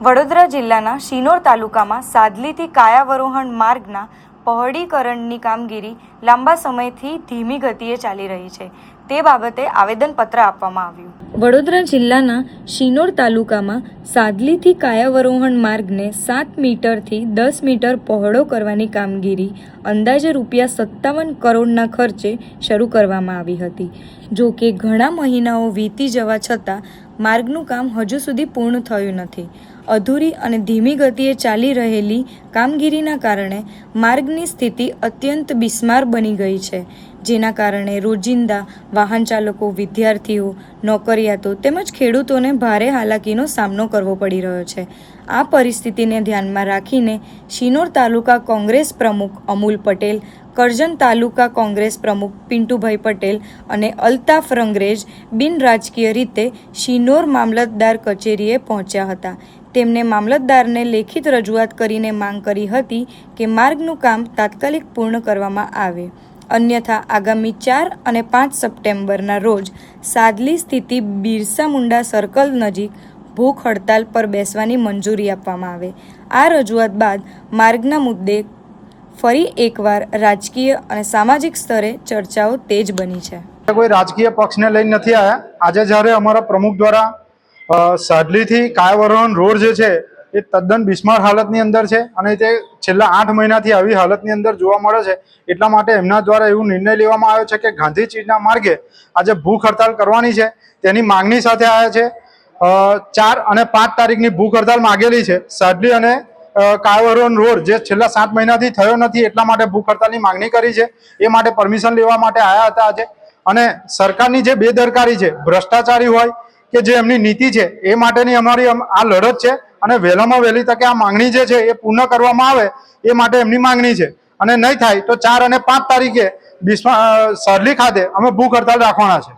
વડોદરા જિલ્લાના શિનોર તાલુકામાં સાદલીથી કાયાવરોહણ માર્ગના પહોળીકરણની કામગીરી લાંબા સમયથી ધીમી ગતિએ ચાલી રહી છે. તે બાબતે આવેદનપત્ર આપવામાં આવ્યું. વડોદરા જિલ્લાના શિનોર તાલુકામાં સાદલીથી કાયાવરોહણ માર્ગને 7 મીટરથી 10 મીટર પહોળો કરવાની કામગીરી અંદાજે ₹57 કરોડના ખર્ચે શરૂ કરવામાં આવી હતી. જો કે ઘણા મહિનાઓ વીતી જવા છતાં માર્ગનું કામ હજુ સુધી પૂર્ણ થયું નથી. અધૂરી અને ધીમી ગતિએ ચાલી રહેલી કામગીરીના કારણે માર્ગની સ્થિતિ અત્યંત બિસ્માર બની ગઈ છે, જેના કારણે રોજિંદા વાહન ચાલકો, વિદ્યાર્થીઓ, નોકરિયાતો તેમજ ખેડૂતોને ભારે હાલાકીનો સામનો કરવો પડી રહ્યો છે. આ પરિસ્થિતિને ધ્યાનમાં રાખીને શિનોર તાલુકા કોંગ્રેસ પ્રમુખ અમૂલ પટેલ, કરજણ તાલુકા કોંગ્રેસ પ્રમુખ પિન્ટુભાઈ પટેલ અને અલ્તાફ રંગરેજ બિન રાજકીય રીતે શિનોર મામલતદાર કચેરીએ પહોંચ્યા હતા. તેમણે મામલતદારને લેખિત રજૂઆત કરીને માંગ કરી હતી કે માર્ગનું કામ તાત્કાલિક પૂર્ણ કરવામાં આવે, અન્યથા આગામી 4 અને 5 સપ્ટેમ્બરના રોજ સાદલી સ્થિતિ બિરસા મુંડા સર્કલ નજીક ભૂખ હડતાલ પર બેસવાની મંજૂરી આપવામાં આવે. આ રજૂઆત બાદ માર્ગના મુદ્દે ફરી એકવાર રાજકીય અને સામાજિક સ્તરે ચર્ચાઓ તેજ બની છે. કોઈ રાજકીય પક્ષને લઈને નથી આવ્યા. આજે જ્યારે અમારા પ્રમુખ દ્વારા સાદલીથી કાયાવરોહણ રોડ જે છે એ તદ્દન બિસ્માર હાલતની અંદર છે અને તે છેલ્લા 8 મહિનાથી આવી હાલતની અંદર જોવા મળે છે. એટલા માટે એમના દ્વારા એવું નિર્ણય લેવામાં આવ્યો છે કે ગાંધી ચીજના માર્ગે આજે ભૂખ હડતાલ કરવાની છે. તેની માંગણી સાથે આવ્યા છે. 4 અને 5 તારીખની ભૂખ હડતાલ માગેલી છે. સાદલી અને કાયાવરોહણ રોડ જે છેલ્લા 7 મહિનાથી થયો નથી, એટલા માટે ભૂખ હડતાલની માંગણી કરી છે. એ માટે પરમિશન લેવા માટે આવ્યા હતા આજે. અને સરકારની જે બેદરકારી છે, ભ્રષ્ટાચારી હોય કે જે એમની નીતિ છે, એ માટેની અમારી આ લડત છે. અને વહેલામાં વહેલી તકે આ માંગણી જે છે એ પૂર્ણ કરવામાં આવે એ માટે એમની માંગણી છે. અને નહીં થાય તો 4 અને 5 તારીખે સાદલી ખાતે અમે ભૂખ હડતાલ રાખવાના છે.